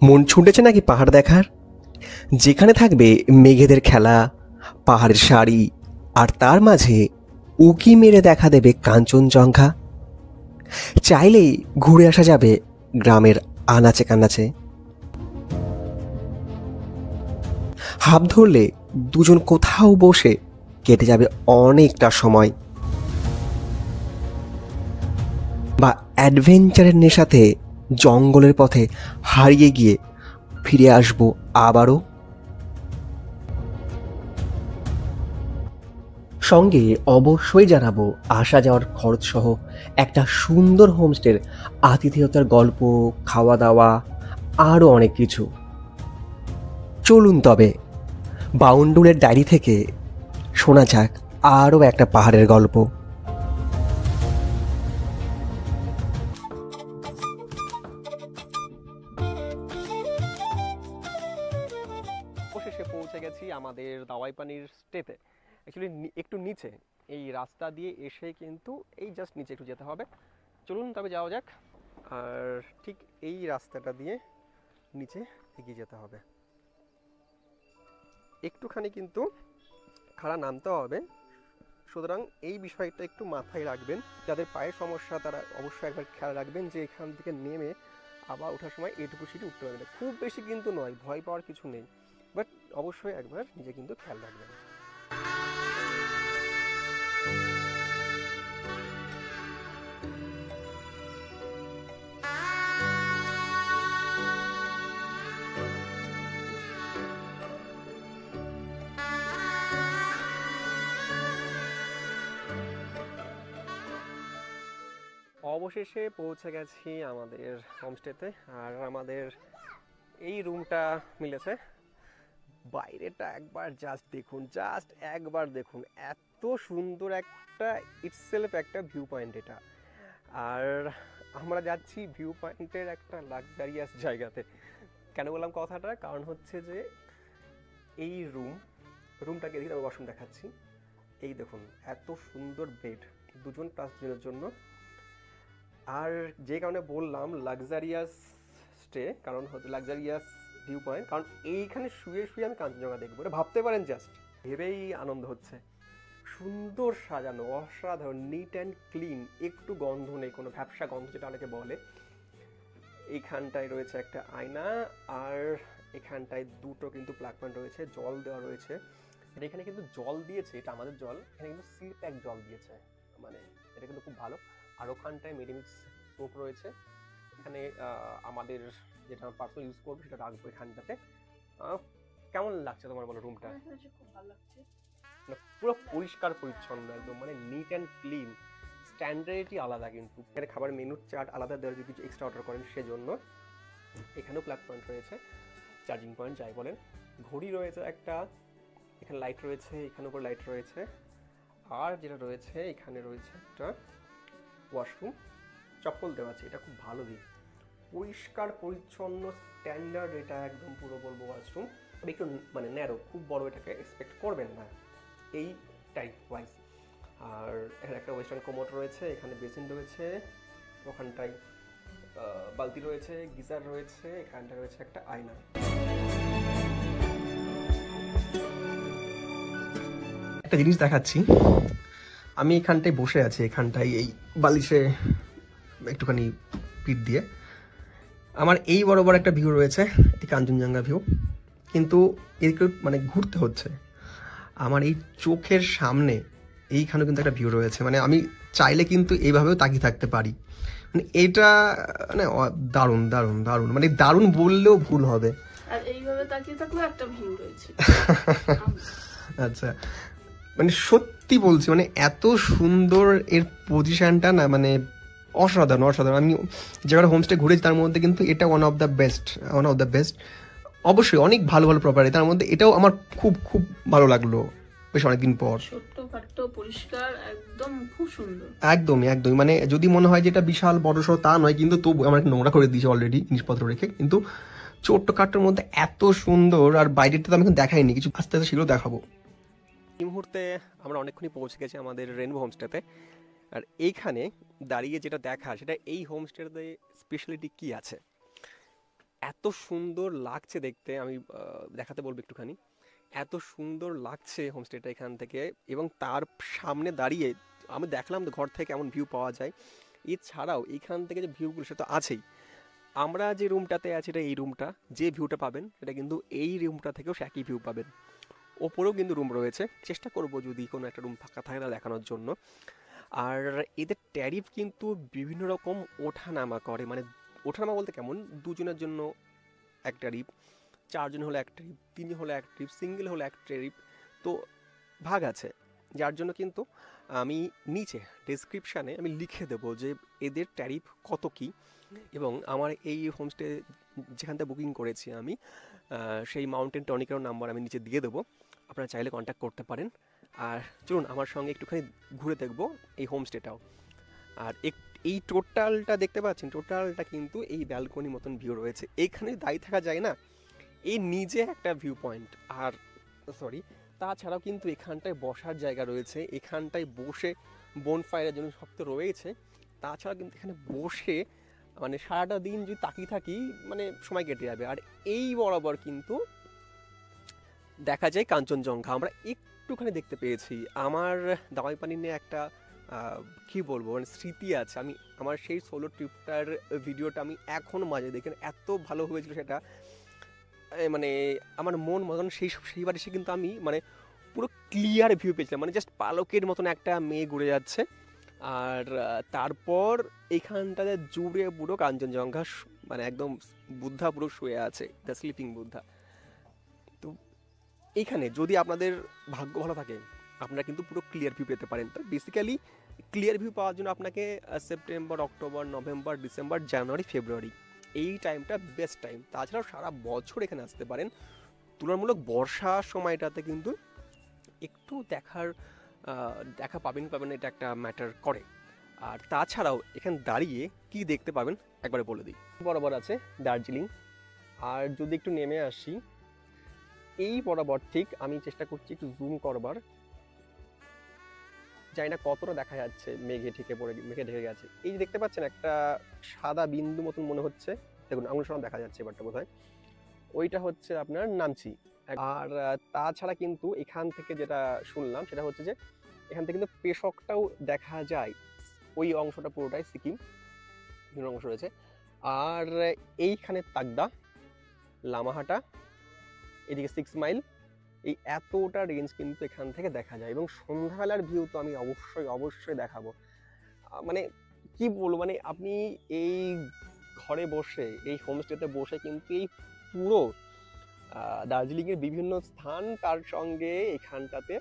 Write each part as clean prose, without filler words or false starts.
মন ছুটেছে নাকি পাহাড় দেখার, যেখানে থাকবে মেঘেদের খেলা, পাহাড়ের শাড়ি, আর তার মাঝে উঁকি মেরে দেখা দেবে কাঞ্চনজঙ্ঘা। চাইলেই ঘুরে আসা যাবে গ্রামের আনাচে কানাচে। হাত ধরলে দুজন কোথাও বসে কেটে যাবে অনেকটা সময়, বা অ্যাডভেঞ্চারের নেশাতে জঙ্গলের পথে হারিয়ে গিয়ে ফিরে আসবো আবারও। সঙ্গে অবশ্যই জানাবো আসা যাওয়ার খরচ সহ একটা সুন্দর হোমস্টের আতিথেয়তার গল্প, খাওয়া দাওয়া, আরও অনেক কিছু। চলুন তবে বাউন্ডুলের ডায়েরি থেকে শোনা যাক আরও একটা পাহাড়ের গল্প। অবশেষে পৌঁছে গেছি আমাদের দাওয়াই পানির স্টেতে। অ্যাকচুয়ালি একটু নিচে, এই রাস্তা দিয়ে এসে কিন্তু এই জাস্ট নিচে একটু যেতে হবে। চলুন তবে যাওয়া যাক। আর ঠিক এই রাস্তাটা দিয়ে নিচে এগিয়ে যেতে হবে, একটুখানি কিন্তু খাড়া নামতে হবে। সুতরাং এই বিষয়টা একটু মাথায় রাখবেন। যাদের পায়ের সমস্যা তারা অবশ্যই একবার খেয়াল রাখবেন যে এখান থেকে নেমে আবার ওঠার সময় এটুকু সিঁড়ি উঠতে পারবে না। খুব বেশি কিন্তু নয়, ভয় পাওয়ার কিছু নেই, বাট অবশ্যই একবার নিজে কিন্তু খেয়াল রাখবেন। অবশেষে পৌঁছে গেছি আমাদের হোমস্টেতে। আর আমাদের এই রুমটা মিলেছে। বাইরেটা একবার জাস্ট দেখুন, জাস্ট একবার দেখুন, এত সুন্দর একটা ইটসেলফ একটা ভিউ পয়েন্ট এটা। আর আমরা যাচ্ছি ভিউ পয়েন্টের একটা লাক্সারিয়াস জায়গাতে। কেন বললাম কথাটা, কারণ হচ্ছে যে এই রুমটাকে দেখি, আমি ওয়াশরুম দেখাচ্ছি। এই দেখুন, এত সুন্দর বেড, দুজন প্লাস দুজনের জন্য। আর যে কারণে বললাম লাক্সারিয়াস স্টে, কারণ হচ্ছে লাক্সারিয়াস ভিউ পয়েন্ট, কারণ এইখানে শুয়ে শুয়ে আমি কাঞ্চনজঙ্ঘা দেখবো। এটা ভাবতে পারেন, জাস্ট ভেবেই আনন্দ হচ্ছে। সুন্দর সাজানো, অসাধারণ, নিট অ্যান্ড ক্লিন, একটু গন্ধ নেই, কোনো ভ্যাপসা গন্ধ যেটা অনেকে বলে। এইখানটায় রয়েছে একটা আয়না, আর এখানটায় দুটো কিন্তু প্লাগ পয়েন্ট রয়েছে, জল দেওয়া রয়েছে। এখানে কিন্তু জল দিয়েছে, এটা আমাদের জল, এখানে কিন্তু সিল প্যাক জল দিয়েছে, মানে এটা কিন্তু খুব ভালো। আর ওখানটায় মেডিমিক্স সোপ রয়েছে। এখানে আমাদের যেটা পার্সোনাল ইউজ করবো সেটা রাখবো এখানটাতে। কেমন লাগছে তোমার বলো রুমটা? খুব ভালো লাগছে, পুরো পরিষ্কার পরিচ্ছন্ন একদম, মানে নিট অ্যান্ড ক্লিন, স্ট্যান্ডার্ডই আলাদা। কিন্তু এখানে খাবার মেনুর চার্ট আলাদা দেওয়া, যদি কিছু এক্সট্রা অর্ডার করেন সেজন্য। এখানেও প্লাগ পয়েন্ট রয়েছে, চার্জিং পয়েন্ট যাই বলেন। ঘড়ি রয়েছে একটা, এখানে লাইট রয়েছে, এখানে উপর লাইট রয়েছে। আর যেটা রয়েছে, এখানে রয়েছে একটা ওয়াশরুম, চপ্পল দেওয়া আছে, এটা খুব ভালো দিক, পরিষ্কার পরিচ্ছন্ন, স্ট্যান্ডার্ড এটা একদম পুরো বলবো ওয়াশরুম। একটু মানে ন্যারো, খুব বড় এটাকে এক্সপেক্ট করবেন না এই টাইপ ওয়াইজ। আর এখানে একটা ওয়েস্টার্ন কোমোড রয়েছে, এখানে বেসিন রয়েছে, ওখানটায় বালতি রয়েছে, গিজার রয়েছে, এখানটা রয়েছে একটা আয়না। একটা জিনিস দেখাচ্ছি, আমি এখানটায় বসে আছি, এখানটায় এই বালিশে একটুখানি পিঠ দিয়ে। আমার এই বড় বড় একটা ভিউ রয়েছে, এটি কাঞ্চনজঙ্ঘা ভিউ, কিন্তু এদিকে মানে ঘুরতে হচ্ছে। আমার এই চোখের সামনে এইখানেও কিন্তু একটা ভিউ রয়েছে, মানে আমি চাইলে কিন্তু এইভাবেও তাকিয়ে থাকতে পারি। মানে এটা মানে দারুণ দারুণ দারুণ, মানে দারুণ বললেও ভুল হবে। আর এইভাবে তাকিয়ে থাকলে একটা ভিউ রয়েছে। আচ্ছা, মানে সত্যি বলছি, মানে এত সুন্দর এর পজিশনটা না, মানে অসাধারণ অসাধারণ। আমি যেখানে হোমস্টে ঘুরেছি তার মধ্যে কিন্তু এটা ওয়ান অফ দ্য বেস্ট। অবশ্যই অনেক ভালো ভালো প্রপার্টি, তার মধ্যে এটাও আমার খুব খুব ভালো লাগলো বেশ অনেকদিন পর। ছোট্টখাট্ট, পরিষ্কার, একদম খুব সুন্দর। একদমই, মানে যদি মনে হয় যে এটা বিশাল বড়সড় তা নয়, কিন্তু তবু আমার নোংরা করে দিয়েছে অলরেডি জিনিসপত্র রেখে, কিন্তু ছোট্ট খাট্টোর মধ্যে এত সুন্দর। আর বাইরেটা তো আমি এখন দেখাইনি, কিছু আস্তে আস্তে সেগুলো দেখাবো। এই মুহূর্তে আমরা অনেকক্ষণই পৌঁছে গেছি আমাদের রেনবো হোমস্টেতে। আর এইখানে দাঁড়িয়ে যেটা দেখা, সেটা এই হোমস্টেতে স্পেশালিটি কি আছে। এত সুন্দর লাগছে দেখতে, আমি দেখাতে বলবো একটুখানি। এত সুন্দর লাগছে হোমস্টেটা এখান থেকে, এবং তার সামনে দাঁড়িয়ে আমি দেখলাম তো ঘর থেকে কেমন ভিউ পাওয়া যায়। এছাড়াও এখান থেকে যে ভিউগুলো সেটা তো আছেই, আমরা যে রুমটাতে আছি এটা এই রুমটা, যে ভিউটা পাবেন সেটা কিন্তু এই রুমটা থেকেও সে একই ভিউ পাবেন। ওপরেও কিন্তু রুম রয়েছে, চেষ্টা করব যদি কোনো একটা রুম ফাঁকা থাকে তা দেখানোর জন্য। আর এদের ট্যারিফ কিন্তু বিভিন্ন রকম ওঠানামা করে, মানে ওঠানামা বলতে কেমন, দুজনের জন্য এক ট্যারিফ, চারজন হলে এক ট্রিপ, তিনজন হলে এক ট্রিপ, সিঙ্গেল হলে এক ট্রিপ, তো ভাগ আছে। যার জন্য কিন্তু আমি নিচে ডেসক্রিপশানে আমি লিখে দেবো যে এদের ট্যারিফ কত কী, এবং আমার এই হোমস্টে যেখান থেকে বুকিং করেছি আমি, সেই মাউন্টেন টনিকের নাম্বার আমি নিচে দিয়ে দেবো, আপনারা চাইলে কন্ট্যাক্ট করতে পারেন। আর চলুন আমার সঙ্গে একটুখানি ঘুরে দেখবো এই হোমস্টেটাও। আর এই টোটালটা দেখতে পাচ্ছেন, টোটালটা কিন্তু এই ব্যালকনি মতন ভিউ রয়েছে, এইখানে দাঁড়িয়ে থাকা যায় না, এই নিজে একটা ভিউ পয়েন্ট। আর সরি, তাছাড়াও কিন্তু এখানটায় বসার জায়গা রয়েছে, এখানটায় বসে বনফায়ারের জন্য সব তো রয়েছে। তাছাড়া কিন্তু এখানে বসে মানে সারাটা দিন যদি তাকিয়ে থাকি মানে সময় কেটে যাবে। আর এই বরাবর কিন্তু দেখা যায় কাঞ্চনজঙ্ঘা, আমরা একটুখানি দেখতে পেয়েছি। আমার দাওয়াই পানি নিয়ে একটা কী বলবো মানে স্মৃতি আছে, আমি আমার সেই সোলো ট্রিপটার ভিডিওটা আমি এখনও মাঝে দেখেন, এত ভালো হয়েছিল সেটা, মানে আমার মন মতন সেইবার এসে কিন্তু আমি মানে পুরো ক্লিয়ার ভিউ পেয়েছিলাম, মানে জাস্ট পালকের মতন একটা মেয়ে ঘুরে যাচ্ছে। আর তারপর এইখানটাতে জুড়ে পুরো কাঞ্চনজঙ্ঘা, মানে একদম বুদ্ধা পুরো শুয়ে আছে, দ্য স্লিপিং বুদ্ধা। তো এইখানে যদি আপনাদের ভাগ্য ভালো থাকে আপনারা কিন্তু পুরো ক্লিয়ার ভিউ পেতে পারেন। তো বেসিক্যালি ক্লিয়ার ভিউ পাওয়ার জন্য আপনাকে সেপ্টেম্বর, অক্টোবর, নভেম্বর, ডিসেম্বর, জানুয়ারি, ফেব্রুয়ারি এই টাইমটা বেস্ট টাইম। তাছাড়াও সারা বছর এখানে আসতে পারেন, তুলনামূলক বর্ষা সময়টাতে কিন্তু একটু দেখা পাবেন এটা একটা ম্যাটার করে। আর তাছাড়াও এখানে দাঁড়িয়ে কি দেখতে পাবেন একবারে বলে দিই। বরাবর আছে দার্জিলিং, আর যদি একটু নেমে আসি এই বরাবর, ঠিক আমি চেষ্টা করছি একটু জুম করবার, জানি না কতটা দেখা যাচ্ছে, মেঘে ঢেকে গেছে। এই যে দেখতে পাচ্ছেন একটা সাদা বিন্দু মতন মনে হচ্ছে, দেখুন আঙুল সমান দেখা যাচ্ছে এবারটা বোধহয়, ওইটা হচ্ছে আপনার নামচি। আর তাছাড়া কিন্তু এখান থেকে যেটা শুনলাম সেটা হচ্ছে যে এখান থেকে কিন্তু পেশকটাও দেখা যায়, ওই অংশটা পুরোটাই সিকিম বিভিন্ন অংশ রয়েছে। আর এইখানে তাগদা, লামাহাটা, এদিকে 6 মাইল, এই এতটা রেঞ্জ কিন্তু এখান থেকে দেখা যায়। এবং সন্ধ্যাবেলার ভিউ তো আমি অবশ্যই দেখাবো। মানে কি বলবো, মানে আপনি এই ঘরে বসে এই হোমস্টেতে বসে কিন্তু এই পুরো দার্জিলিংয়ের বিভিন্ন স্থান, তার সঙ্গে এখানটাতে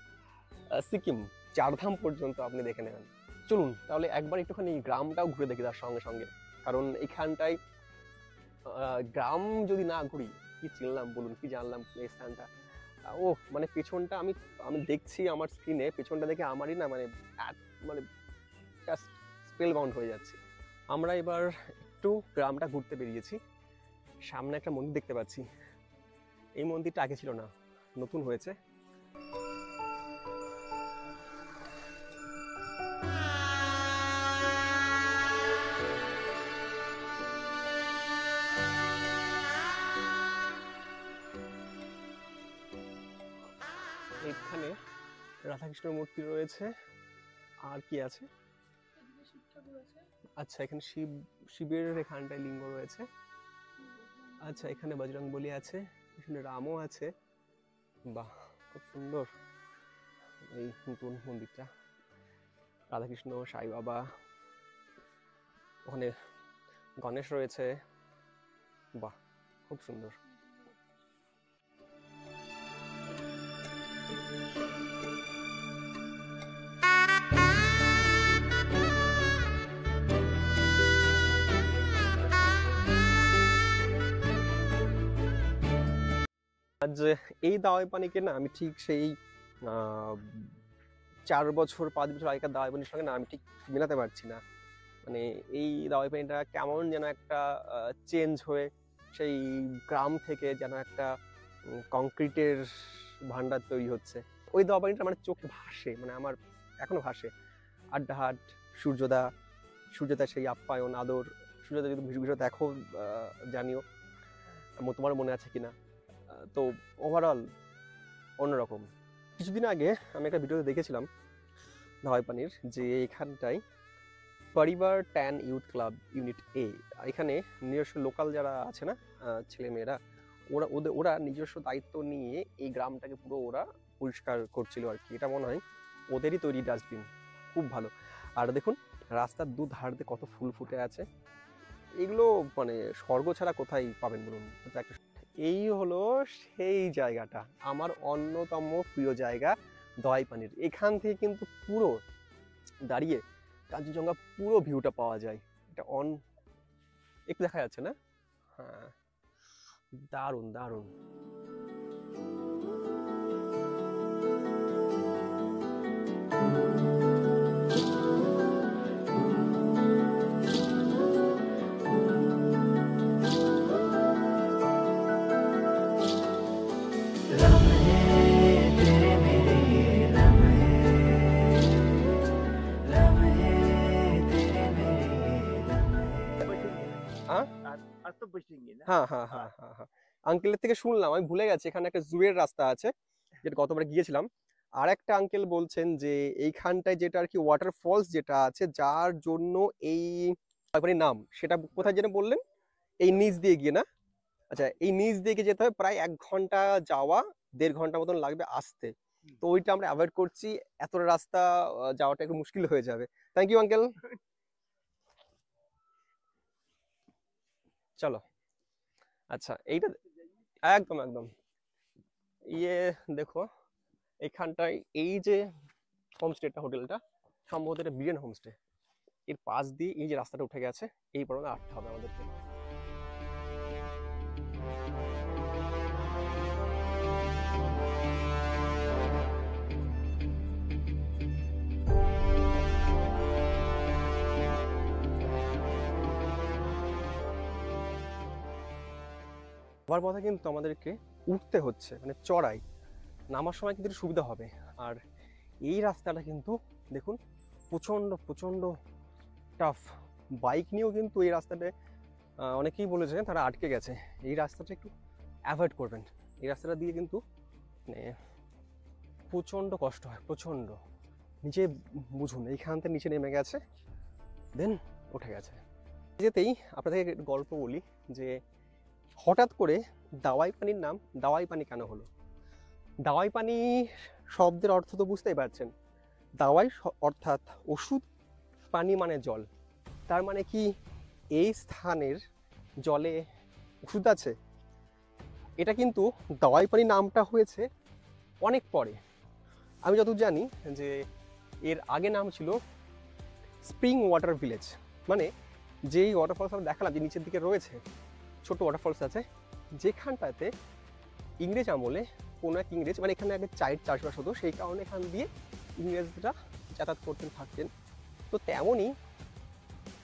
সিকিম, চারধাম পর্যন্ত আপনি দেখে নেবেন। চলুন তাহলে একবার একটুখানি গ্রামটাও ঘুরে দেখি তার সঙ্গে সঙ্গে, কারণ এখানটায় গ্রাম যদি না ঘুরি কি চিনলাম বলুন, কি জানলাম এই স্থানটা। ও মানে পেছনটা আমি দেখছি আমার স্ক্রিনে, পেছনটা দেখে আমারই না মানে মানে জাস্ট স্পেল বাউন্ড হয়ে যাচ্ছে। আমরা এবার একটু গ্রামটা ঘুরতে বেরিয়েছি, সামনে একটা মন্দির দেখতে পাচ্ছি, এই মন্দিরটা আগে ছিল না, নতুন হয়েছে। এখানে রাধাকৃষ্ণের মূর্তি রয়েছে, আর কি আছে, আচ্ছা এখানে শিবের এখানটায় লিঙ্গ রয়েছে, আচ্ছা এখানে বজরংবলী আছে, এখানে রামও আছে, বাহ খুব সুন্দর এই নতুন মন্দিরটা। রাধাকৃষ্ণ, সাই বাবা, ওখানে গণেশ রয়েছে, বাহ খুব সুন্দর। আজ এই দাওয়াই পানিকে না আমি ঠিক সেই 4 বছর 5 বছর আগেকার দাওয়াই পানির সঙ্গে না আমি ঠিক মেলাতে পারছি না। মানে এই দাওয়াই পানিটা কেমন যেন একটা চেঞ্জ হয়ে সেই গ্রাম থেকে যেন একটা কংক্রিটের ভান্ডার তৈরি হচ্ছে। ওই দাওয়াই পানিটা মানে চোখে ভাসে, মানে আমার এখনো ভাসে। আড্ডাহাট, সূর্যোদয় সেই আপ্যায়ন আদর, সূর্যোদয় যদি ভিডিও দেখো জানিও। তোমার মনে আছে কিনা। তো ওভারঅল অন্যরকম। কিছুদিন আগে আমি একটা ভিডিওতে দেখেছিলাম ধাওয়াই পানির, যে এখানটায় পরিবার ট্যান ইউথ ক্লাব ইউনিট এ, এখানে নিজস্ব লোকাল যারা আছে না ছেলেমেয়েরা, ওরা নিজস্ব দায়িত্ব নিয়ে এই গ্রামটাকে পুরো ওরা পরিষ্কার করছিল আর কি। এটা মনে হয় ওদেরই তৈরি ডাস্টবিন, খুব ভালো। আর দেখুন রাস্তার ধার দিয়ে কত ফুল ফুটে আছে, এগুলো মানে স্বর্গ ছাড়া কোথায় পাবেন বলুন। এই হলো সেই জায়গাটা, আমার অন্যতম প্রিয় জায়গা ধাওয়াই পানির। এখান থেকে কিন্তু পুরো দাঁড়িয়ে কাঞ্চনজঙ্ঘা পুরো ভিউটা পাওয়া যায়। এটা একটু দেখা যাচ্ছে না? হ্যাঁ, দারুণ দারুণ। হ্যাঁ হ্যাঁ হ্যাঁ হ্যাঁ হ্যাঁ, আঙ্কেলের থেকে শুনলাম, আমি ভুলে গেছি, এখানে একটা জুয়ের রাস্তা আছে যেটা গতবার গিয়েছিলাম। আর একটা আঙ্কেল বলছেন যে এইখানটায় যেটা আর কি ওয়াটার ফলস যেটা আছে, যার জন্য এই নাম, সেটা কোথায় যেন বললেন? এই নিচ দিয়ে গিয়ে না? আচ্ছা, এই নিচ দিয়ে যেতে হবে, প্রায় 1 ঘন্টা যাওয়া, 1.5 ঘন্টা মতন লাগবে আসতে। তো ওইটা আমরা অ্যাভয়েড করছি, এতটা রাস্তা যাওয়াটা একটু মুশকিল হয়ে যাবে। Thank you uncle. চলো, আচ্ছা এইটা একদম একদম দেখো এখানটায় এই যে হোমস্টেটা, হোটেলটা সম্ভবত এটা বিরিয়ান হোমস্টে, এর পাশ দিয়ে এই যে রাস্তাটা উঠে গেছে, এই পর্যন্ত আসতে হবে আমাদেরকে। আবার পথে কিন্তু আমাদেরকে উঠতে হচ্ছে, মানে চড়াই, নামার সময় কিন্তু সুবিধা হবে। আর এই রাস্তাটা কিন্তু দেখুন প্রচণ্ড প্রচণ্ড টাফ, বাইক নিয়েও কিন্তু এই রাস্তাটা অনেকেই বলেছে তারা আটকে গেছে। এই রাস্তাটা একটু অ্যাভয়েড করবেন, এই রাস্তাটা দিয়ে কিন্তু মানে প্রচণ্ড কষ্ট হয়, প্রচণ্ড। নিচে বুঝুন, এইখান থেকে নিচে নেমে গেছে, দেন উঠে গেছে। যেতেই আপনাদেরকে গল্প বলি যে হঠাৎ করে দাওয়াই পানির নাম দাওয়াই পানি কেন হলো। দাওয়াই পানি শব্দের অর্থ তো বুঝতেই পারছেন, দাওয়াই অর্থাৎ ওষুধ, পানি মানে জল। তার মানে কি এই স্থানের জলে ওষুধ আছে? এটা কিন্তু দাওয়াই পানি নামটা হয়েছে অনেক পরে। আমি যতদূর জানি যে এর আগে নাম ছিল স্প্রিং ওয়াটার ভিলেজ, মানে যেই ওয়াটারফলস আমরা দেখালাম যে নিচের দিকে রয়েছে ছোট ওয়াটারফলস আছে, যেখানটাতে ইংরেজ আমলে কোনো এক ইংরেজ, মানে এখানে আগে চাষবাস হতো, সেই কারণে এখান দিয়ে ইংরেজরা যাতায়াত করতেন থাকতেন। তো তেমনই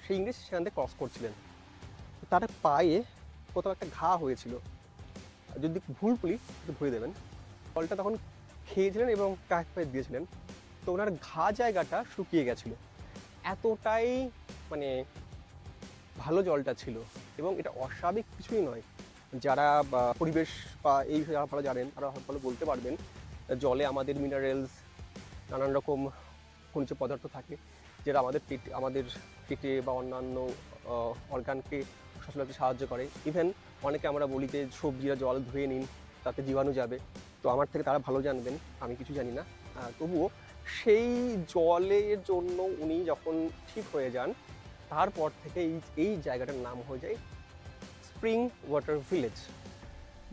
সেই ইংরেজ সেখান থেকে ক্রস করছিলেন, তার পায়ে কোথাও একটা ঘা হয়েছিল, যদি ভুল বলি একটু ধরে দেবেন। জলটা তখন খেয়েছিলেন এবং কাক পায়ে দিয়েছিলেন, তো ওনার ঘা জায়গাটা শুকিয়ে গেছিলো, এতটাই মানে ভালো জলটা ছিল। এবং এটা অস্বাভাবিক কিছুই নয়, যারা পরিবেশ বা এই যারা ভালো জানেন তারা ভালো বলতে পারবেন। জলে আমাদের মিনারেলস, নানান রকম খনিজ পদার্থ থাকে, যেটা আমাদের পেটে বা অন্যান্য অর্গানকে সচল রাখতে সাহায্য করে। ইভেন অনেকে আমরা বলি যে সবজিরা জল ধুয়ে নিন, তাতে জীবাণু যাবে। তো আমার থেকে তারা ভালো জানবেন, আমি কিছু জানি না। তবুও সেই জলের জন্য উনি যখন ঠিক হয়ে যান, তারপর থেকে এই জায়গাটার নাম হয়ে যায় স্প্রিং ওয়াটার ভিলেজ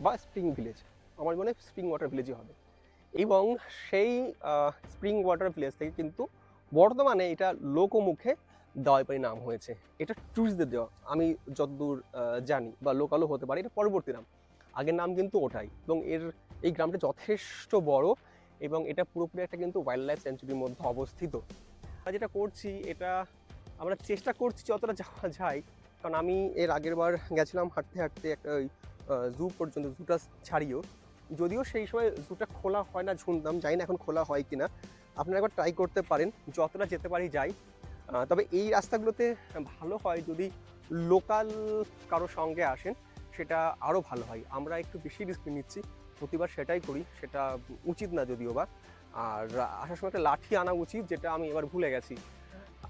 বা স্প্রিং ভিলেজ। আমার মনে হয় স্প্রিং ওয়াটার ভিলেজই হবে। এবং সেই স্প্রিং ওয়াটার ভিলেজ থেকে কিন্তু বর্তমানে এটা লোকমুখে দাওয়াই পানি নাম হয়েছে। এটা টুরিস্টদের দেওয়া, আমি যতদূর জানি, বা লোকালও হতে পারে, এটা পরবর্তী নাম। আগের নাম কিন্তু ওটাই। এবং এই গ্রামটা যথেষ্ট বড়, এবং এটা পুরোপুরি একটা কিন্তু ওয়াইল্ড লাইফ সেঞ্চুরির মধ্যে অবস্থিত। আমরা যেটা করছি, এটা আমরা চেষ্টা করছি যতটা যাওয়া যায়, কারণ আমি এর আগের বার গেছিলাম হাঁটতে হাঁটতে একটা ওই জু পর্যন্ত, জুটা ছাড়িয়েও, যদিও সেই সময় জুটা খোলা হয় না শুনতাম, জানি না এখন খোলা হয় কি না। আপনারা একবার ট্রাই করতে পারেন, যতটা যেতে পারি যাই। তবে এই রাস্তাগুলোতে ভালো হয় যদি লোকাল কারো সঙ্গে আসেন, সেটা আরও ভালো হয়। আমরা একটু বেশি রিস্ক নিচ্ছি, প্রতিবার সেটাই করি, সেটা উচিত না যদিও বা। আর আসার সময় একটা লাঠি আনা উচিত, যেটা আমি এবার ভুলে গেছি।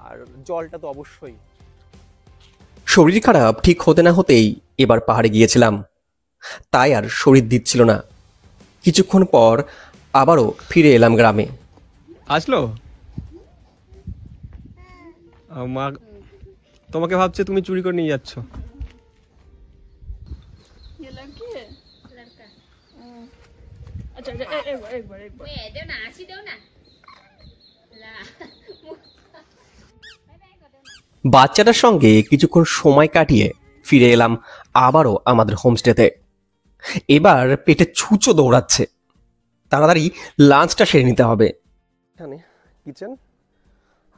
আর জলটা তো অবশ্যই। শরীর খারাপ ঠিক হতে না হতেই এবার পাহাড়ে গিয়েছিলাম, তাই আর শরীর দিচ্ছিল না। কিছুক্ষণ পর আবারও ফিরে এলাম গ্রামে। আসলো মা, তোমাকে ভাবছে তুমি চুরি করে নিয়ে যাচ্ছ। ये लड़की है लड़का अच्छा अच्छा एक बार एक बार एक बार दो ना आशी दो ना ला বাচ্চাটার সঙ্গে কিছুক্ষণ সময় কাটিয়ে ফিরে এলাম আবারও আমাদের হোমস্টেতে। এবার পেটে ছুঁচো দৌড়াচ্ছে, তাড়াতাড়ি লাঞ্চটা সেরে নিতে হবে। এখানে কিচেন,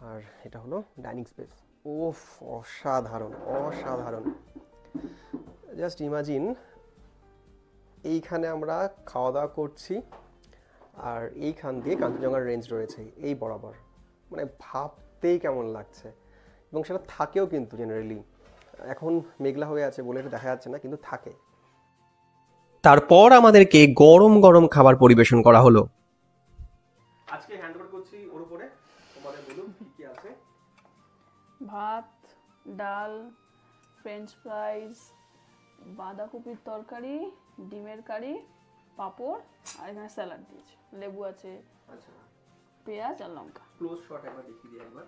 আর এটা হলো ডাইনিং স্পেস। ওফ, অসাধারণ অসাধারণ। জাস্ট ইমাজিন, এইখানে আমরা খাওয়া দাওয়া করছি, আর এইখান দিয়ে কাঞ্চনজঙ্ঘার রেঞ্জ রয়েছে এই বরাবর। মানে ভাবতেই কেমন লাগছে, এবং সেটা থাকেও কিন্তু জেনারেলি। এখন মেঘলা হয়ে আছে বলে এটা দেখা যাচ্ছে না, কিন্তু থাকে। তারপর আমাদেরকে গরম গরম খাবার পরিবেশন করা হলো। আজকে হ্যান্ড ওভার করছি ওর উপরে, তোমাদের বলুন কি কি আছে। ভাত, ডাল, ফ্রেঞ্চ ফ্রাইজ, বাঁধাকপির তরকারি, ডিমের কারি, পাঁপড়, আর এখানে স্যালাড দিয়েছে, লেবু আছে, আচ্ছা, পেঁয়াজ আর লঙ্কা। ক্লোজ শট একবার দেখিয়ে দিই একবার।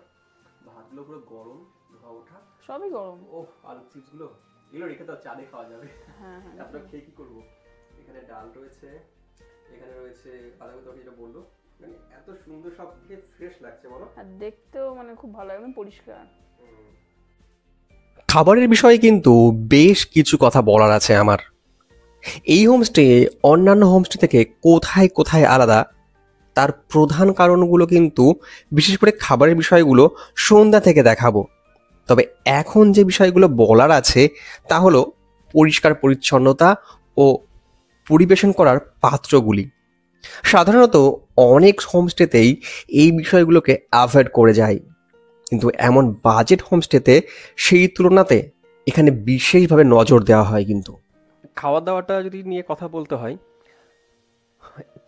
ভাতগুলো পুরো গরম, ধোয়া ওঠা। সবই গরম। ও, আলু চিপসগুলো এগুলো রেখে তো চাঁদে খাওয়া যাবে। হ্যাঁ হ্যাঁ আপনারা খেয়ে কি করবো। এখানে ডাল রয়েছে, এখানে রয়েছে বাঁধাকপি তরকারি, যেটা বললো। মানে এত সুন্দর, সব থেকে ফ্রেশ লাগছে বলো। আর দেখতেও মানে খুব ভালো, একদম পরিষ্কার। খাবারের বিষয়ে কিন্তু বেশ কিছু কথা বলার আছে আমার। এই হোমস্টে অন্যান্য হোমস্টে থেকে কোথায় কোথায় আলাদা, তার প্রধান কারণগুলো কিন্তু, বিশেষ করে খাবারের বিষয়গুলো সন্ধ্যা থেকে দেখাবো। তবে এখন যে বিষয়গুলো বলার আছে তা হলো পরিষ্কার পরিচ্ছন্নতা ও পরিবেশন করার পাত্রগুলি। সাধারণত অনেক হোমস্টেতেই এই বিষয়গুলোকে অ্যাভয়েড করে যায়, কিন্তু এমন বাজেট হোমস্টেতে সেই তুলনাতে এখানে বিশেষভাবে নজর দেওয়া হয়। কিন্তু খাওয়া দাওয়াটা যদি নিয়ে কথা বলতে হয়,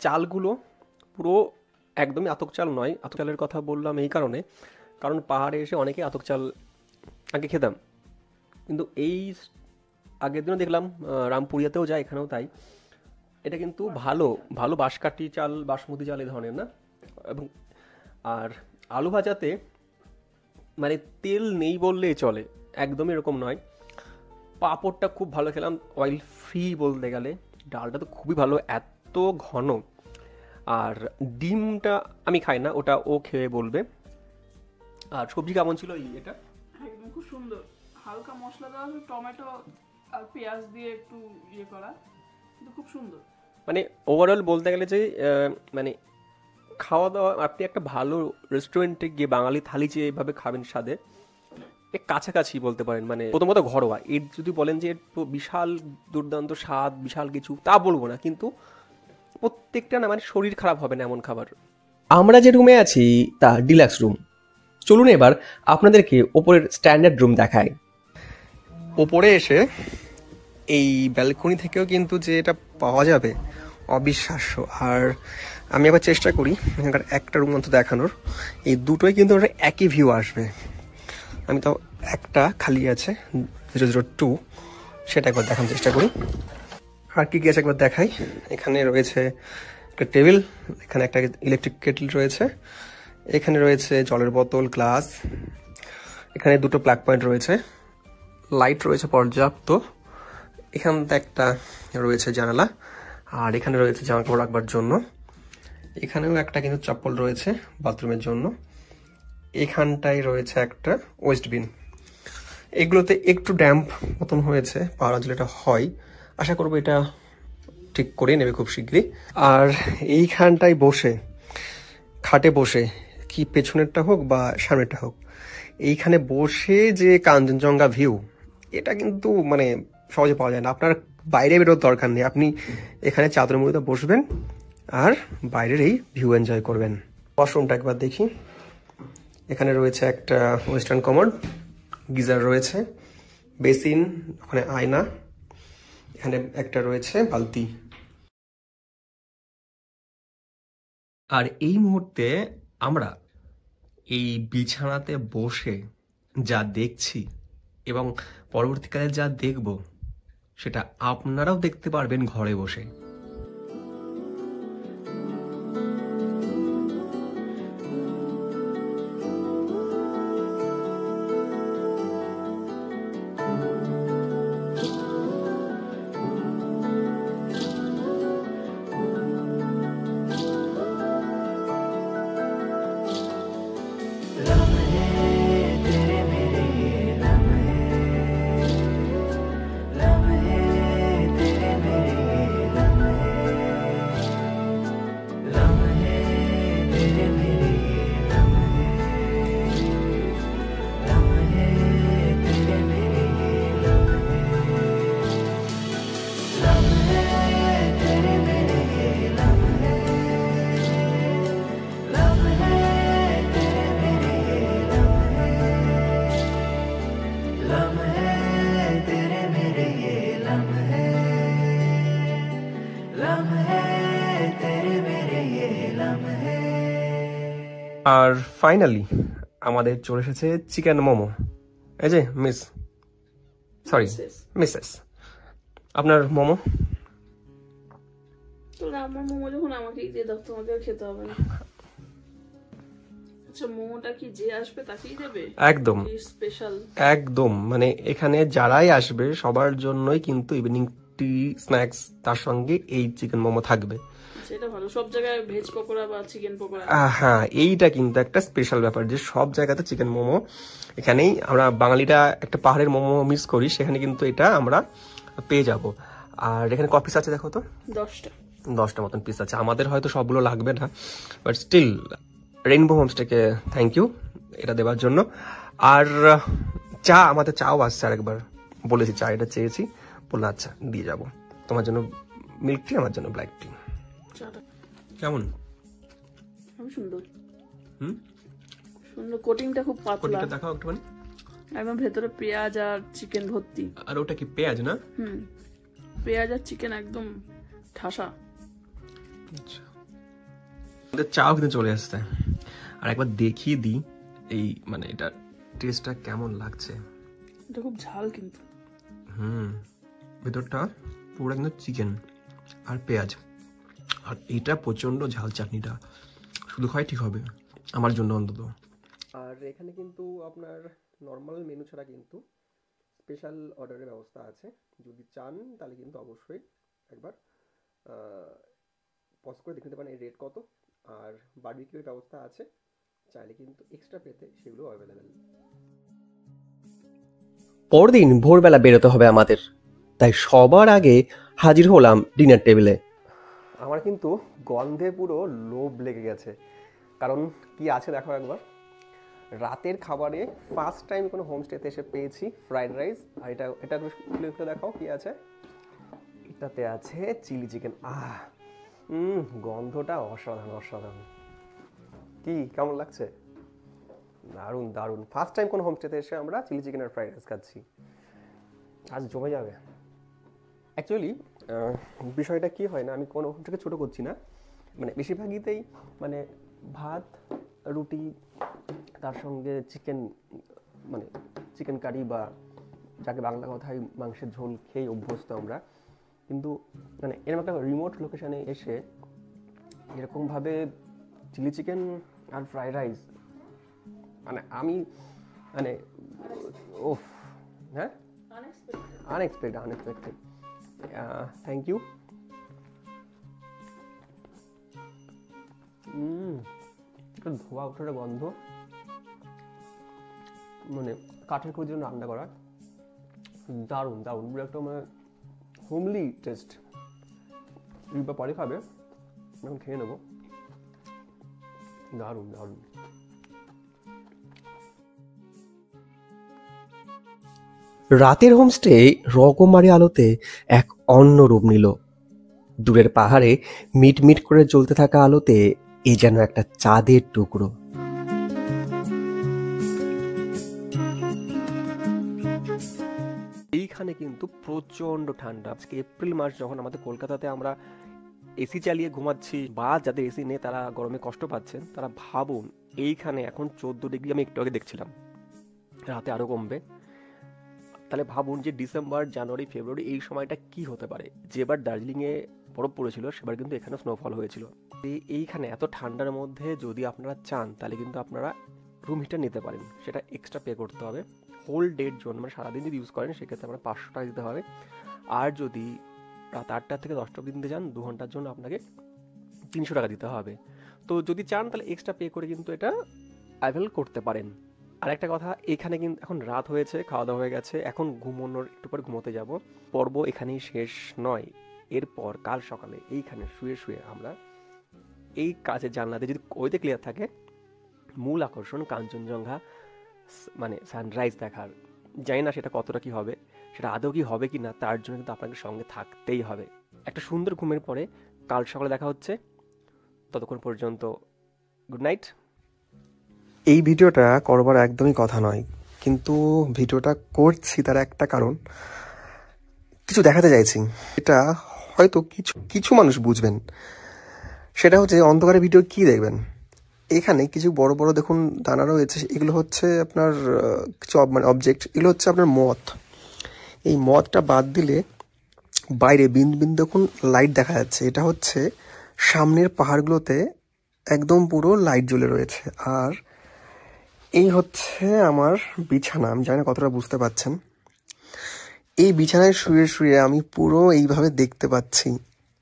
চালগুলো পুরো একদমই আতক চাল নয়। আতক চালের কথা বললাম এই কারণে, কারণ পাহাড়ে এসে অনেকেই আতক চাল আগে খেতাম, কিন্তু এই আগের দিনও দেখলাম রামপুরিয়াতেও যায়, এখানেও তাই। এটা কিন্তু ভালো ভালো বাঁশকাঠি চাল, বাসমতি চাল এই ধরনের না। এবং আর আলু ভাজাতে মানে তেল নেই বললেই চলে, একদমই এরকম নয়। পাঁপড়টা খুব ভালো খেলাম, অয়েল ফ্রি বলতে গেলে। ডালটা তো খুবই ভালো, এত ঘন। আর ডিমটা আমি খাই না, ওটা ও খেয়ে বলবে। আর সবজি কেমন ছিল এটা? একদম খুব সুন্দর, হালকা মশলা দেওয়া আছে, টমেটো আর পেঁয়াজ দিয়ে একটু ইয়ে করা, কিন্তু খুব সুন্দর। মানে ওভারঅল বলতে গেলে যে মানে খাওয়া দাওয়া, আপনি একটা ভালো রেস্টুরেন্টে গিয়ে বাঙালি থালি যেভাবে খাবেন স্বাদে, এর কাছাকাছি বলতে পারেন। মানে প্রথমত ঘরোয়া, এর যদি বলেন যে বিশাল দুর্দান্ত স্বাদ, বিশাল কিছু, তা বলবো না, কিন্তু প্রত্যেকটা না মানে শরীর খারাপ হবে না এমন খাবার। আমরা যে রুমে আছি তা ডিলাক্স রুম। চলুন এবার আপনাদেরকে ওপরের স্ট্যান্ডার্ড রুম দেখায়। ওপরে এসে এই ব্যালকনি থেকেও কিন্তু যে এটা পাওয়া যাবে অবিশ্বাস্য। আর আমি আবার চেষ্টা করি এখানকার একটা রুম অন্তত দেখানোর, এই দুটোই কিন্তু একই ভিউ আসবে। আমি তো একটা খালি আছে 002, সেটা একবার দেখানোর চেষ্টা করি। আর কি কি আছে একবার দেখাই। এখানে রয়েছে একটা টেবিল, এখানে একটা ইলেকট্রিক কেটল রয়েছে, এখানে রয়েছে জলের বোতল, গ্লাস, এখানে দুটো প্লাগ পয়েন্ট রয়েছে, লাইট রয়েছে পর্যাপ্ত, এখানটা একটা রয়েছে জানালা, আর এখানে রয়েছে জামা কাপড় রাখবার জন্য, এখানেও একটা কিন্তু চপ্পল রয়েছে বাথরুমের জন্য, এখানটাই রয়েছে একটা ওয়েস্ট বিন। এগুলোতে একটু ড্যাম্প মতন হয়েছে, পাহাড় অঞ্চলে এটা হয়, আশা করবো এটা ঠিক করে নেবে খুব শীঘ্রই। আর এইখানটায় বসে, খাটে বসে, কি পেছনেরটা হোক বা সামনেরটা হোক, এইখানে বসে যে কাঞ্চনজঙ্ঘা ভিউ, এটা কিন্তু মানে সহজে পাওয়া যায় না। আপনার বাইরে বেরোর দরকার নেই, আপনি এখানে চাদরের মধ্যে বসবেন আর বাইরের এই ভিউ এনজয় করবেন। ওয়াশরুমটা একবার দেখি। এখানে রয়েছে একটা ওয়েস্টার্ন কমোড, গিজার রয়েছে, বেসিন, ওখানে আয়না, এখানে একটা রয়েছে বালতি। আর এই মুহূর্তে আমরা এই বিছানাতে বসে যা দেখছি এবং পরবর্তীকালে যা দেখব সেটা আপনারাও দেখতে পারবেন ঘরে বসে। আর ফাইনালি আমাদের চলে এসেছে চিকেন মোমো। এই যে সরি মিসেস, আপনার মোমো। আমার মোমো যখন আমাকেই দিয়ে দাও, তোমাকে আর খেতে হবে না। আচ্ছা, মোমোটা কি যে আসবে তাকেই দেবে? একদম স্পেশাল, একদম। মানে এখানে যারাই আসবে সবার জন্যই কিন্তু ইভিনিং টি স্ন্যাক্স তার সঙ্গে এই চিকেন মোমো থাকবে। সেটা ভালো। সব জায়গায় ভেজ পকোড়া বা চিকেন পকোড়া, হ্যাঁ, এইটা কিন্তু একটা স্পেশাল ব্যাপার যে সব জায়গাতে চিকেন মোমো। এখানেই আমরা বাঙালিরা একটা পাহাড়ের মোমো মিস করি, সেখানে কিন্তু এটা আমরা পেয়ে যাব। আর এখানে ক পিস আছে দেখো তো? 10টা মতন পিস আছে। আমাদের হয়তো সবগুলো লাগবে না, বাট স্টিল রেইনবো হোমস্টেকে থ্যাংক ইউ এটা দেওয়ার জন্য। আর চা, আমাদের চাও আসছে আরেকবার, বলেছি চা এটা চেয়েছি, বললো আচ্ছা দিয়ে যাব। তোমার জন্য মিল্ক টি, আমার জন্য ব্ল্যাক টি। কেমন? সুন্দর। সুন্দর, কোটিংটা খুব পাতলা। দেখাও একটুখানি। একদম ভেতরে পেঁয়াজ আর চিকেন ভর্তি। আর ওটা কি পেঁয়াজ না? পেঁয়াজ আর চিকেন একদম ঠাসা। আচ্ছা, আমাদের চাও কিন্তু চলে আসছে। আর একবার দেখিয়ে দিই এই মানে এটা টেস্টটা কেমন লাগছে। এটা খুব ঝাল কিন্তু। ভেতরটা পুরো কিন্তু চিকেন আর পেঁয়াজ, আর এটা প্রচন্ড ঝাল। চাটনিটা শুধু খাই ঠিক হবে আমার জন্য অন্তত। আর এখানে কিন্তু আপনার নর্মাল মেনু ছাড়া কিন্তু স্পেশাল অর্ডারের ব্যবস্থা আছে। যদি চান তাহলে কিন্তু অবশ্যই একবার পজ করে দেখে নিতে পারেন এই রেট কত। আর বারবিকিউর ব্যবস্থা আছে, চাইলে কিন্তু এক্সট্রা পেতে সেগুলো অ্যাভেলেবেল। পরদিন ভোরবেলা বেরোতে হবে আমাদের, তাই সবার আগে হাজির হলাম ডিনার টেবিলে। আমার কিন্তু গন্ধে পুরো লোভ লেগে গেছে, কারণ কি আছে দেখো একবার। রাতের খাবারে ফার্স্ট টাইম কোনো হোমস্টেতে এসে পেয়েছি ফ্রাইড রাইস। আর এটা খুলে দেখাও কি আছে। এটাতে আছে চিলি চিকেন। গন্ধটা অসাধারণ অসাধারণ। কি কেমন লাগছে? দারুণ দারুণ। ফার্স্ট টাইম কোনো হোমস্টেতে এসে আমরা চিলি চিকেন আর ফ্রাইড রাইস খাচ্ছি, আজ জমে যাবে। অ্যাকচুয়ালি বিষয়টা কি হয় না, আমি কোনো হোমস্টেকে ছোটো করছি না, মানে বেশিরভাগইতেই মানে ভাত রুটি তার সঙ্গে চিকেন, মানে চিকেন কারি বা যাকে বাংলা কথায় মাংসের ঝোল খেয়ে অভ্যস্ত আমরা। কিন্তু মানে এরকম একটা রিমোট লোকেশানে এসে এরকমভাবে চিলি চিকেন আর ফ্রাইড রাইস, মানে আমি মানে ওফ, হ্যাঁ আনএক্সপেক্টেড। Thank you. একটা ধোয়া ওঠার গন্ধ, মানে কাঠের খড়ির জন্য রান্না করা, দারুণ দারুণ। পুরো একটা মানে হোমলি টেস্ট। রিপা পরে খাবে, এখন খেয়ে নেবো। দারুণ দারুণ। রাতের হোমস্টে রকমারি আলোতে এক অন্য রূপ নিল। দূরের পাহাড়ে মিটমিট করে জ্বলতে থাকা আলোতে এ যেন একটা চাঁদের টুকরো। এই এইখানে কিন্তু প্রচণ্ড ঠান্ডা। আজকে এপ্রিল মাস, যখন আমাদের কলকাতাতে আমরা এসি চালিয়ে ঘুমাচ্ছি, বা যাদের এসি নেই তারা গরমে কষ্ট পাচ্ছেন, তারা ভাবুন এইখানে এখন 14 ডিগ্রি আমি একটু আগে দেখছিলাম, রাতে আরও কমবে। তাহলে ভাবুন যে ডিসেম্বর, জানুয়ারি, ফেব্রুয়ারি এই সময়টা কি হতে পারে। যেবার দার্জিলিংয়ে বরফ পড়েছিল সেবার কিন্তু এখানে স্নোফল হয়েছিল। এইখানে এত ঠান্ডার মধ্যে যদি আপনারা চান তাহলে কিন্তু আপনারা রুম হিটার নিতে পারেন, সেটা এক্সট্রা পে করতে হবে। হোল ডের জন্য, মানে সারাদিন যদি ইউজ করেন সেক্ষেত্রে আপনার 500 টাকা দিতে হবে। আর যদি রাত 8টা থেকে 10টা অবধি দিতে চান 2 ঘন্টার জন্য আপনাকে 300 টাকা দিতে হবে। তো যদি চান তাহলে এক্সট্রা পে করে কিন্তু এটা অ্যাভেল করতে পারেন। আর একটা কথা, এখানে কিন্তু এখন রাত হয়েছে, খাওয়া দাওয়া হয়ে গেছে, এখন ঘুমানোর একটু পর ঘুমোতে যাব। পর্ব এখানেই শেষ নয়, এরপর কাল সকালে এইখানে শুয়ে শুয়ে আমরা এই কাছের জানলাতে, যদি ওইতে ক্লিয়ার থাকে, মূল আকর্ষণ কাঞ্চনজঙ্ঘা মানে সানরাইজ দেখার। জানি না সেটা কতটা কি হবে, সেটা আদৌ কি হবে কি না, তার জন্য কিন্তু আপনাকে সঙ্গে থাকতেই হবে। একটা সুন্দর ঘুমের পরে কাল সকালে দেখা হচ্ছে, ততক্ষণ পর্যন্ত গুড নাইট। এই ভিডিওটা করবার একদমই কথা নয়, কিন্তু ভিডিওটা করছি তার একটা কারণ, কিছু দেখাতে চাইছি। এটা হয়তো কিছু কিছু মানুষ বুঝবেন, সেটা হচ্ছে অন্ধকারে ভিডিও কি দেখবেন। এখানে কিছু বড় বড় দেখুন দানা রয়েছে, এগুলো হচ্ছে আপনার কিছু মানে অবজেক্ট, এগুলো হচ্ছে আপনার মথ। এই মথটা বাদ দিলে বাইরে বিন্দু বিন্দু দেখুন লাইট দেখা যাচ্ছে, এটা হচ্ছে সামনের পাহাড়গুলোতে একদম পুরো লাইট জ্বলে রয়েছে। আর এই হচ্ছে আমার বিছানা, আমি জানি না কতটা বুঝতে পাচ্ছেন। এই বিছানায় শুয়ে শুয়ে আমি পুরো এইভাবে দেখতে পাচ্ছি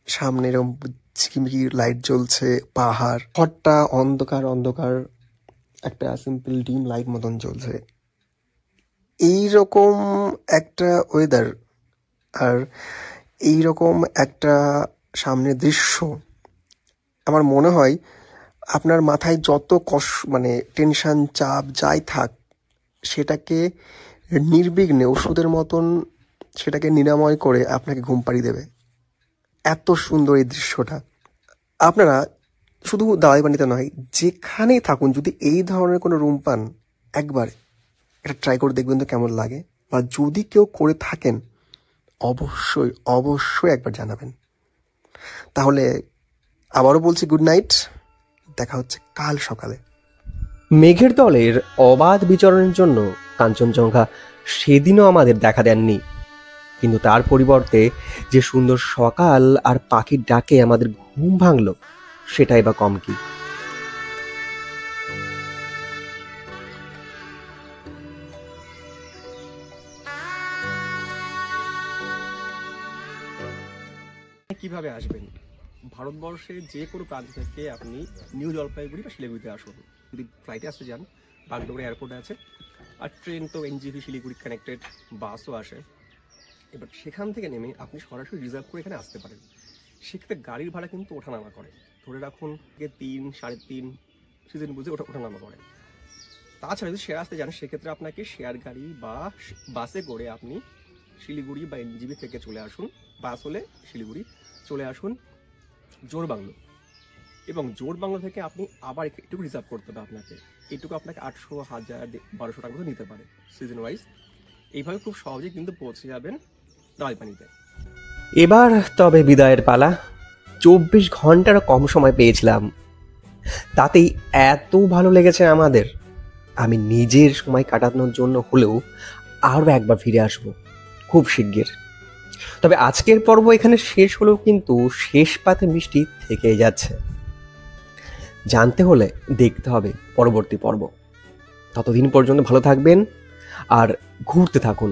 সামনে এরকম ঝিকিমিকি লাইট জ্বলছে, পাহাড়, ঘরটা অন্ধকার অন্ধকার, একটা সিম্পল ডিম লাইট মতন জ্বলছে। এইরকম একটা ওয়েদার আর এইরকম একটা সামনের দৃশ্য, আমার মনে হয় আপনার মাথায় যত মানে টেনশন, চাপ যাই থাক, সেটাকে নির্বিঘ্নে ওষুধের মতন সেটাকে নিরাময় করে আপনাকে ঘুম পাড়িয়ে দেবে। এত সুন্দর এই দৃশ্যটা। আপনারা শুধু দাওয়াইবাড়িতে নয়, যেখানেই থাকুন, যদি এই ধরনের কোনো রুম পান, একবার এটা ট্রাই করে দেখবেন তো কেমন লাগে। বা যদি কেউ করে থাকেন অবশ্যই অবশ্যই একবার জানাবেন। তাহলে আবারও বলছি গুড নাইট, দেখা হচ্ছে কাল সকালে। মেঘের দলের অবাধ বিচরণের জন্য কাঞ্চনজঙ্ঘা সেদিনও আমাদের দেখা দেননি, কিন্তু তার পরিবর্তে যে সুন্দর সকাল আর পাখির ডাকে আমাদের ঘুম ভাঙল, সেটাই বা কম কি। কিভাবে আসবেন? ভারতবর্ষের যে কোনো প্রান্ত থেকে আপনি নিউ জলপাইগুড়ি বা শিলিগুড়িতে আসুন। যদি ফ্লাইটে আসতে যান, বাগডোগরা এয়ারপোর্ট আছে, আর ট্রেন তো এনজিপি শিলিগুড়ি কানেক্টেড বাসও আসে। এবার সেখান থেকে নেমে আপনি সরাসরি রিজার্ভ করে এখানে আসতে পারেন। সেক্ষেত্রে গাড়ির ভাড়া কিন্তু ওঠানামা করে, ধরে রাখুন 3, 3.5 সিজন বুঝে ওঠানামা করে। তাছাড়া যদি শেয়ার আসতে যান, সেক্ষেত্রে আপনাকে শেয়ার গাড়ি বা বাসে করে আপনি শিলিগুড়ি বা এনজিবি থেকে চলে আসুন। বাস হলে শিলিগুড়ি চলে আসুন জোরবাংলো, এবং জোরবাংলো থেকে আপনি আবার একটু রিজার্ভ করতে হবে আপনাকে। এইটুকু আপনাকে 800, 1000, 1200 টাকা মতো নিতে পারে সিজন ওয়াইজ। এইভাবে খুব সহজেই কিন্তু পৌঁছে যাবেন দাওয়াইপানিতে। এবার তবে বিদায়ের পালা। 24 ঘন্টারও কম সময় পেয়েছিলাম, তাতেই এত ভালো লেগেছে আমাদের। আমি নিজের সময় কাটানোর জন্য হলেও আরও একবার ফিরে আসব খুব শিগগির। তবে আজকের পর্ব এখানে শেষ হলেও কিন্তু শেষ পাতে মিষ্টি থেকেই যাচ্ছে। জানতে হলে দেখতে হবে পরবর্তী পর্ব। ততদিন পর্যন্ত ভালো থাকবেন আর ঘুরতে থাকুন।